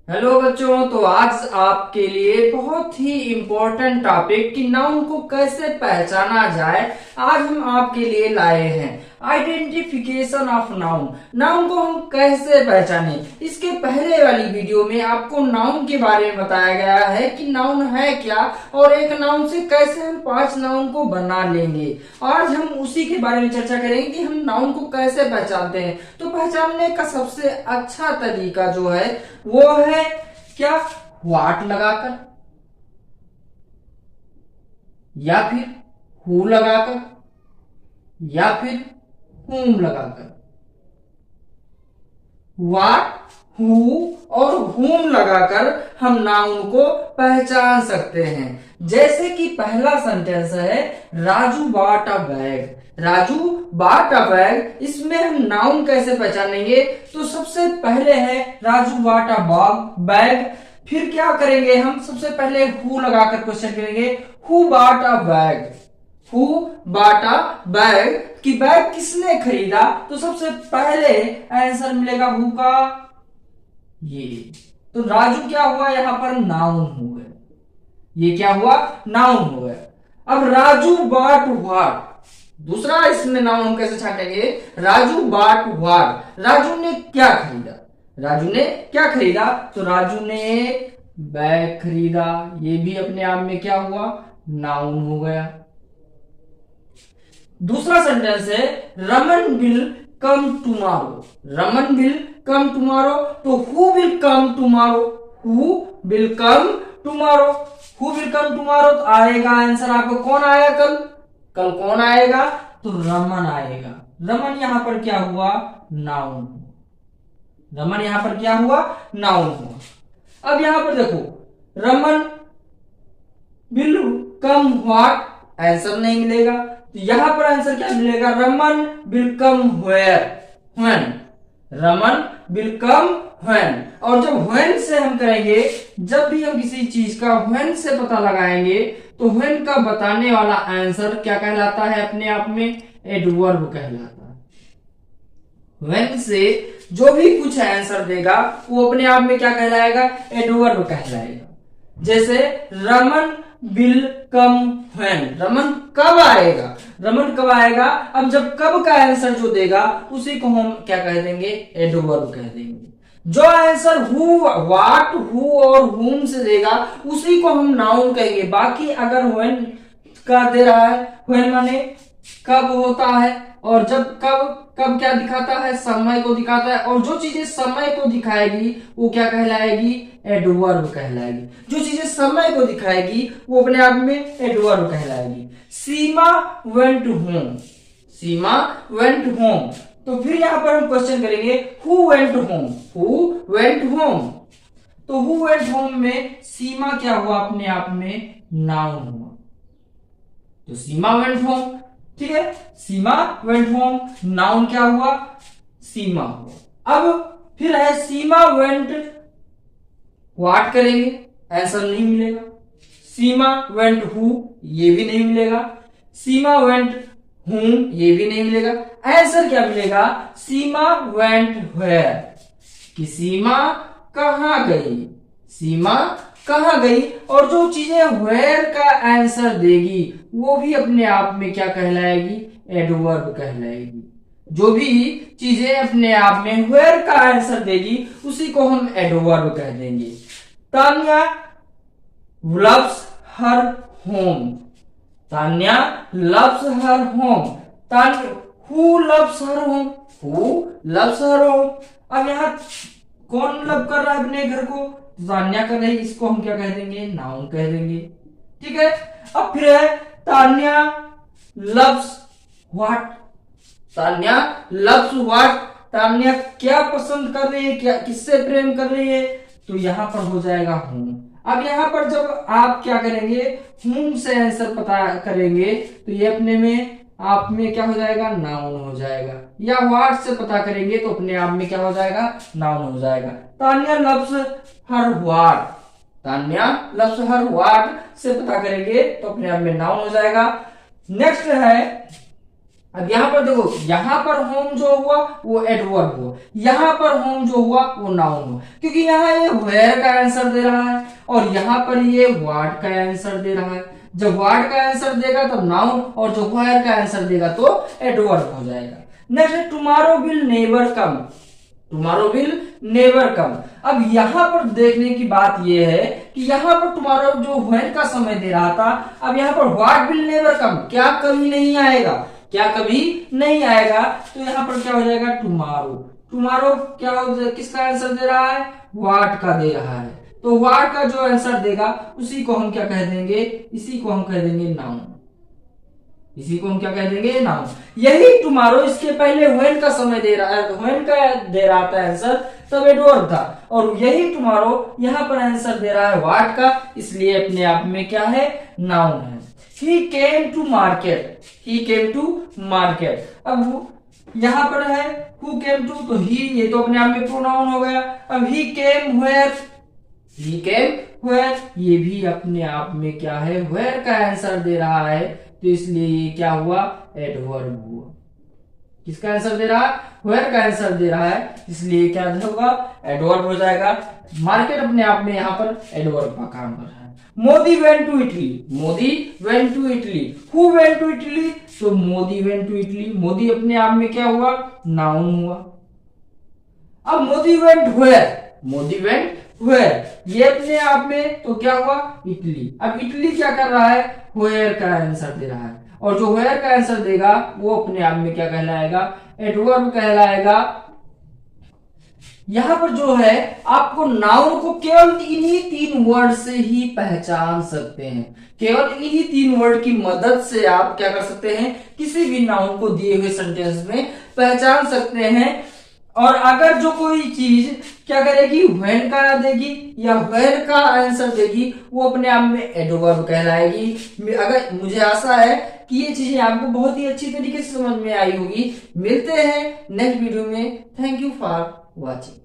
Hello बच्चों, तो आज आपके लिए बहुत ही इम्पोर्टेंट टॉपिक कि नाउन को कैसे पहचाना जाए आज हम आपके लिए लाए हैं। आइडेंटिफिकेशन ऑफ नाउन, नाउन को हम कैसे पहचाने। इसके पहले वाली वीडियो में आपको नाउन के बारे में बताया गया है कि नाउन है क्या और एक नाउन से कैसे हम 5 नाउन को बना लेंगे। आज हम उसी के बारे में चर्चा करेंगे कि हम नाउन को कैसे पहचानते हैं। तो पहचानने का सबसे अच्छा तरीका जो है वो है क्या, व्हाट लगाकर या फिर हु लगाकर या फिर whom लगाकर। व्हाट, हु और whom लगाकर हम नाउन को पहचान सकते हैं। जैसे कि पहला सेंटेंस है Raju bought a bag. Raju bought a bag, इसमें हम नाउन कैसे पहचानेंगे? तो सबसे पहले है राजू बॉट अ बैग। फिर क्या करेंगे हम? सबसे पहले हु लगाकर क्वेश्चन करेंगे, who bought a bag. Who bought a bag कि बैग किसने खरीदा? तो सबसे पहले आंसर मिलेगा हु का, ये। तो राजू क्या हुआ? यहां पर नाउन हुआ। ये क्या हुआ? नाउन हुआ। अब राजू बॉट व्हाट, दूसरा इसमें नाउन हम कैसे छाटेंगे? राजू बॉट व्हाट, राजू ने क्या खरीदा? राजू ने क्या खरीदा? तो राजू ने बैग खरीदा। ये भी अपने आप में क्या हुआ? नाउन हो गया। दूसरा सेंटेंस है Raman will come tomorrow. Raman will come tomorrow, तो who will come tomorrow? Who will come tomorrow, who will come tomorrow. तो आएगा आंसर आपको, कौन आएगा कल? कल कौन आएगा? तो रमन आएगा। रमन यहां पर क्या हुआ? नाउन। रमन यहां पर क्या हुआ? नाउन हुआ। अब यहां पर देखो, Raman will come what, answer नहीं मिलेगा। तो यहां पर आंसर क्या मिलेगा? Raman will come where, when. Raman will come when. और जब व्हेन से हम करेंगे, जब भी हम किसी चीज का व्हेन से पता लगाएंगे तो व्हेन का बताने वाला आंसर क्या कहलाता है? अपने आप में एडवर्ब कहलाता है। व्हेन से जो भी कुछ आंसर देगा वो अपने आप में क्या कहलाएगा? एडवर्ब कहलाएगा। जैसे Raman will come when, Raman कब आएगा? रमन कब आएगा? अब जब कब का आंसर जो देगा उसी को हम क्या कह देंगे? एडवर्ब कह देंगे। जो आंसर हु, व्हाट, हु और whom से देगा उसी को हम नाउन कहेंगे। बाकी अगर व्हेन का दे रहा है, व्हेन माने कब होता है, और जब कब, कब क्या दिखाता है? समय को दिखाता है। और जो चीजें समय को दिखाएगी वो क्या कहलाएगी? एडवर्ब कहलाएगी। जो चीजें समय को दिखाएगी वो अपने आप में एडवर्ब कहलाएगी। सीमा वेंट होम, सीमा वेंट होम। तो फिर यहां पर हम क्वेश्चन करेंगे who went home, who went home. तो हु वेंट होम में सीमा क्या हुआ? अपने आप में नाउन हुआ। तो सीमा वेंट होम, ठीक है, सीमा वेंट होम, नाउन क्या हुआ? सीमा हुआ। अब फिर है सीमा वेंट व्हाट, करेंगे, आंसर नहीं मिलेगा। सीमा वेंट हु, ये भी नहीं मिलेगा। सीमा वेंट whom, ये भी नहीं मिलेगा। आंसर क्या मिलेगा? सीमा वेंट where, कि सीमा कहां गई? सीमा कहां गई? और जो चीजें where का आंसर देगी वो भी अपने आप में क्या कहलाएगी? एडवर्ब कहलाएगी। जो भी चीजें अपने आप में where का आंसर देगी उसी को हम एडवर्ब कह देंगे। Tanya loves her home, Tanya loves her home। who loves her home, who loves her home। अब यहां कौन लव कर रहा है अपने घर को? तान्या कर रही, इसको हम क्या कह देंगे? नाउन कह देंगे। ठीक है। अब फिर है Tanya loves what, Tanya loves what, Tanya क्या पसंद कर रही है, क्या किससे प्रेम कर रही है? तो यहां पर हो जाएगा हूं। अब यहां पर जब आप क्या करेंगे? हूं से आंसर पता करेंगे तो ये अपने में आप में क्या हो जाएगा? नाउन हो जाएगा। या व्हाट से पता करेंगे तो अपने आप में क्या हो जाएगा? नाउन हो जाएगा। Tanya loves her what, Tanya loves her what से पता करेंगे तो अपने आप में नाउन हो जाएगा। नेक्स्ट है अब यहाँ पर देखो, यहाँ पर होम जो हुआ वो एडवर्ब हुआ, यहाँ पर होम जो हुआ वो नाउन हुआ, क्योंकि यहाँ ये वेयर का आंसर दे रहा है और यहाँ पर ये व्हाट का आंसर दे रहा है। जब व्हाट का आंसर देगा तब नाउन, और जो वेयर का आंसर देगा तो एडवर्ब हो जाएगा। Next, tomorrow will never come, tomorrow will never come. अब यहाँ पर देखने की बात यह है कि यहाँ पर टुमारो जो व्हेन का समय दे रहा था, अब यहाँ पर व्हाट विल नेवर कम, क्या कभी नहीं आएगा, क्या कभी नहीं आएगा, तो यहाँ पर क्या हो जाएगा, टुमारो। टुमारो क्या किसका आंसर दे रहा है, व्हाट का दे रहा है, तो व्हाट का जो आंसर देगा उसी को हम क्या कह देंगे, इसी को हम कह देंगे नाउन, इसी को हम क्या कह देंगे, नाउन। यही टुमारो इसके पहले व्हेन का समय दे रहा है, व्हेन का दे रहा था आंसर, तब एडवर्ब था, और यही टुमारो यहाँ पर आंसर दे रहा है व्हाट का, इसलिए अपने आप में क्या है, नाउन है। He came to market, he came to market। अब यहाँ पर है who came to, तो he ये तो अपने आप में प्रोनाउन हो गया। अब he came where, he came where ये भी अपने आप में क्या है, where का आंसर दे रहा है, तो इसलिए ये क्या हुआ, एडवर्ब हुआ। किसका आंसर दे रहा है, where का आंसर दे रहा है, इसलिए क्या होगा, एडवर्ब हो जाएगा। मार्केट अपने आप में यहाँ पर एडवर्ब का काम कर रहा है। Modi went to Italy, Modi went to Italy, who went to Italy, तो Modi went to Italy, Modi अपने आप में क्या हुआ, नाउन हुआ। अब Modi went where, Modi went where, ये अपने आप में तो क्या हुआ, इटली। अब इटली क्या कर रहा है, वेयर का आंसर दे रहा है, और जो वेयर का आंसर देगा वो अपने आप में क्या कहलाएगा, एडवर्ब कहलाएगा। यहां पर जो है आपको नाउन को केवल इन्हीं 3 वर्ड से ही पहचान सकते हैं, केवल इन्हीं 3 वर्ड की मदद से आप क्या कर सकते हैं, किसी भी नाउन को दिए हुए सेंटेंस में पहचान सकते हैं। और अगर जो कोई चीज क्या करेगी, व्हेन का देगी या वेयर का आंसर देगी, वो अपने आप में एडवर्ब कहलाएगी। अगर मुझे आशा है कि ये चीजें आपको बहुत ही अच्छी तरीके से समझ में आई होगी। मिलते हैं नेक्स्ट वीडियो में। Thank you for watching।